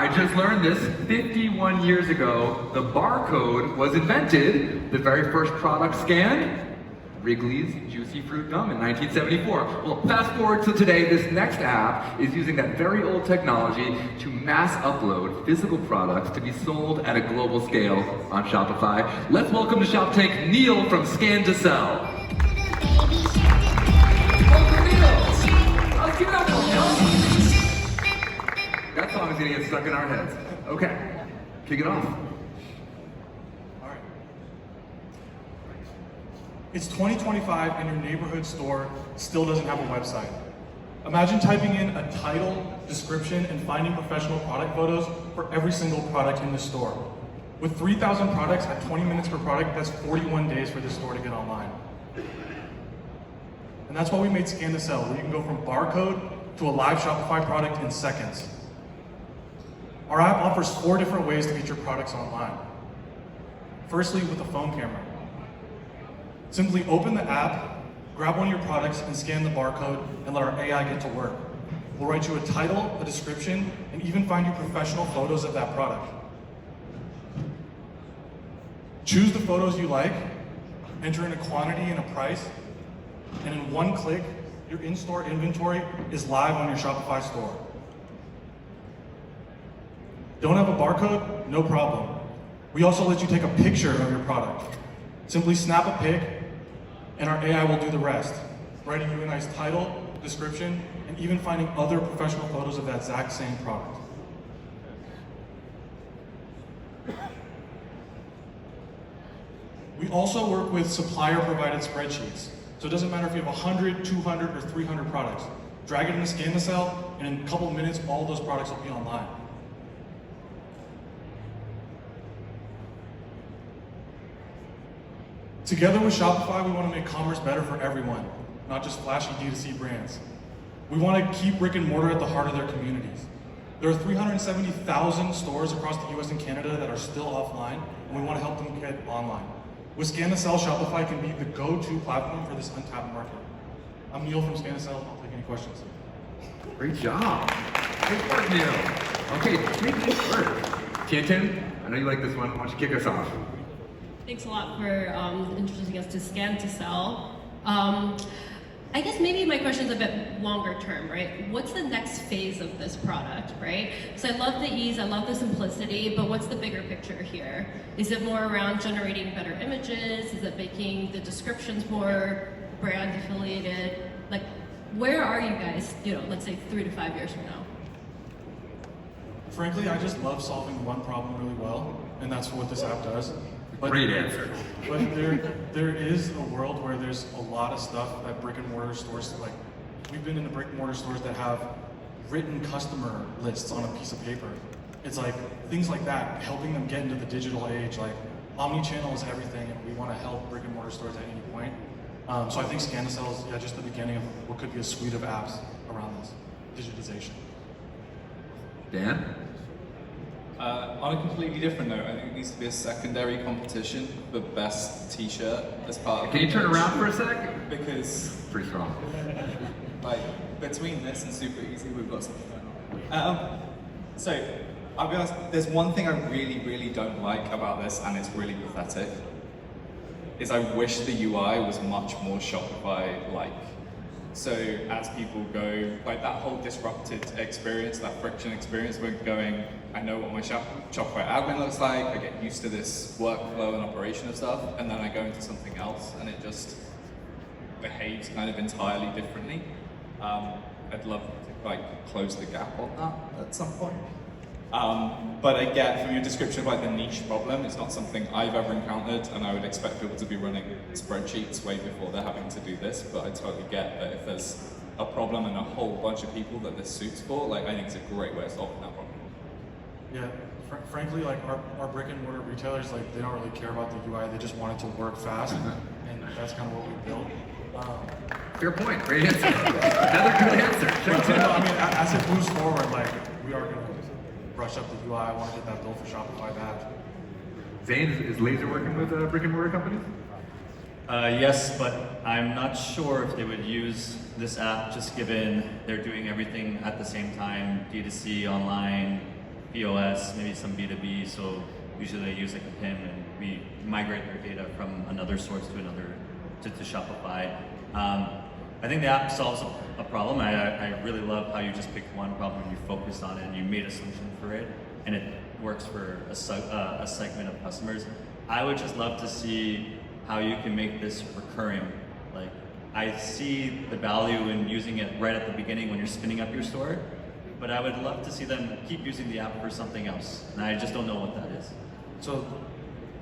I just learned this 51 years ago. The barcode was invented. The very first product scanned, Wrigley's Juicy Fruit Gum in 1974. Well, fast forward to today, this next app is using that very old technology to mass upload physical products to be sold at a global scale on Shopify. Let's welcome to Shop Tank Neil from Scan to Sell. Welcome, Neil. Let's give it up for Neil. That song is gonna get stuck in our heads. Okay, kick it off. It's 2025 and your neighborhood store still doesn't have a website. Imagine typing in a title, description, and finding professional product photos for every single product in the store. With 3,000 products at 20 minutes per product, that's 41 days for this store to get online. And that's why we made Scan to Sell, where you can go from barcode to a live Shopify product in seconds. Our app offers 4 different ways to get your products online. Firstly, with a phone camera. Simply open the app, grab one of your products, and scan the barcode, and let our AI get to work. We'll write you a title, a description, and even find you professional photos of that product. Choose the photos you like, enter in a quantity and a price, and in one click, your in-store inventory is live on your Shopify store. Don't have a barcode? No problem. We also let you take a picture of your product. Simply snap a pic, and our AI will do the rest, writing you a nice title, description, and even finding other professional photos of that exact same product. We also work with supplier-provided spreadsheets. So it doesn't matter if you have 100, 200, or 300 products. Drag it in the Scan to Sell, and in a couple of minutes, all those products will be online. Together with Shopify, we want to make commerce better for everyone, not just flashy D2C brands. We want to keep brick and mortar at the heart of their communities. There are 370,000 stores across the US and Canada that are still offline, and we want to help them get online. With Scan to Sell, Shopify can be the go-to platform for this untapped market. I'm Neil from Scan to Sell. I'll take any questions. Great job. Good work, Neil. Okay, take this work. Tintin, I know you like this one. Why don't you kick us off? Thanks a lot for introducing us to Scan to Sell. I guess maybe my question is a bit longer term, right? What's the next phase of this product, right? So I love the ease, I love the simplicity, but what's the bigger picture here? Is it more around generating better images? Is it making the descriptions more brand affiliated? Like, where are you guys, let's say 3 to 5 years from now? Frankly, I just love solving one problem really well, and that's what this app does. But, Great answer. But there is a world where there's a lot of stuff that brick and mortar stores, like we've been in the brick and mortar stores that have written customer lists on a piece of paper. It's like things like that, helping them get into the digital age. Like omni-channel is everything, and we want to help brick and mortar stores at any point. So I think Scan to Sell is just the beginning of what could be a suite of apps around this digitization. Dan? On a completely different note, I think it needs to be a secondary competition for best t-shirt as part of. Can you turn around for a sec? Because Pretty strong. like between this and Super Easy, we've got something going on. So I'll be honest, there's one thing I really, really don't like about this, and it's really pathetic, is I wish the UI was much more Shopify-like. So as people go, like that whole disrupted experience, that friction experience, we're going, I know what my Shopify admin looks like, I get used to this workflow and operation of stuff, and then I go into something else and it just behaves kind of entirely differently. I'd love to close the gap on that at some point. But I get from your description of the niche problem, it's not something I've ever encountered, and I would expect people to be running spreadsheets way before they're having to do this, but I totally get that if there's a problem and a whole bunch of people that this suits for, I think it's a great way of solving that problem. Yeah, frankly, our brick and mortar retailers, they don't really care about the UI, they just want it to work fast, and that's kind of what we built. Fair point, great answer. Another good answer. As it moves forward, we are going to brush up the UI. I want to get that built for Shopify bad. Zane, is Laser working with brick and mortar companies? Yes, but I'm not sure if they would use this app just given they're doing everything at the same time, D2C, online, POS, maybe some B2B. So usually they use like a PIM, and we migrate their data from another source to another to Shopify. I think the app solves a problem. I really love how you just picked one problem and you focused on it and you made a solution for it, and it works for a segment of customers. I would just love to see how you can make this recurring. Like, I see the value in using it right at the beginning when you're spinning up your store, but I would love to see them keep using the app for something else, and I just don't know what that is. So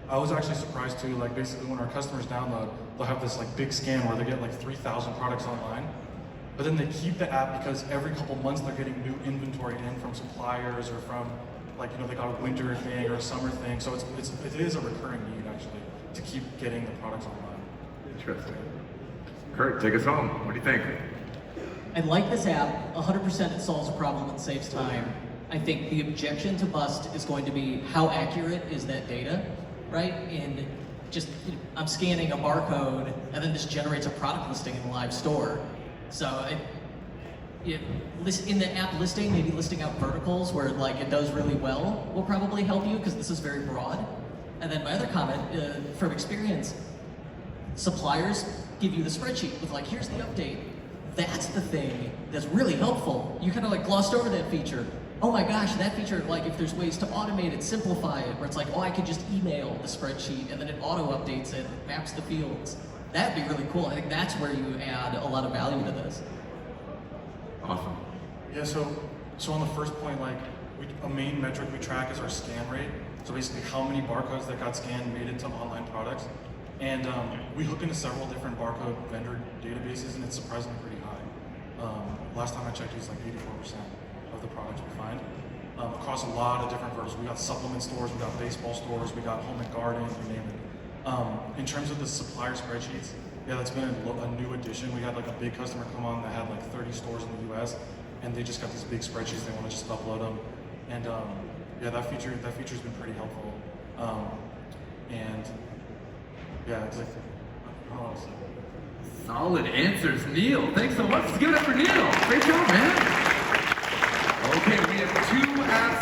I was actually surprised too, like basically when our customers download, they'll have this like big scan where they get like 3,000 products online, but then they keep the app because every couple months they're getting new inventory in from suppliers or from like, you know, they got a winter thing or a summer thing. So it is a recurring need actually to keep getting the products online. Interesting. Kurt, take us home. What do you think? I like this app. 100% it solves a problem and saves time. I think the objection to Bust is going to be how accurate is that data, right? And just, I'm scanning a barcode and then this generates a product listing in the live store. So in the app listing, maybe listing out verticals where like it does really well will probably help you because this is very broad. And then my other comment, from experience, suppliers give you the spreadsheet with like, here's the update. That's the thing that's really helpful. You kind of like glossed over that feature. Oh my gosh, that feature, like if there's ways to automate it, simplify it, where it's like, oh, I could just email the spreadsheet and then it auto updates it, maps the fields. That'd be really cool. I think that's where you add a lot of value to this. Awesome. Yeah, so on the first point, like a main metric we track is our scan rate. So basically how many barcodes that got scanned made into online products. And we hook into several different barcode vendor databases and it's surprisingly pretty high. Last time I checked it was like 84% of the products we find. Across a lot of different verticals. We got supplement stores, we got baseball stores, we got home and garden, you name it. In terms of the supplier spreadsheets, yeah, that's been a new addition. We had like a big customer come on that had like 30 stores in the US and they just got these big spreadsheets, they want to just upload them. And yeah, that feature's been pretty helpful. And yeah, it's like, I don't know what else. Solid answers, Neil. Thanks so much. Let's give it up for Neil. Great job, man. Okay, we have two apps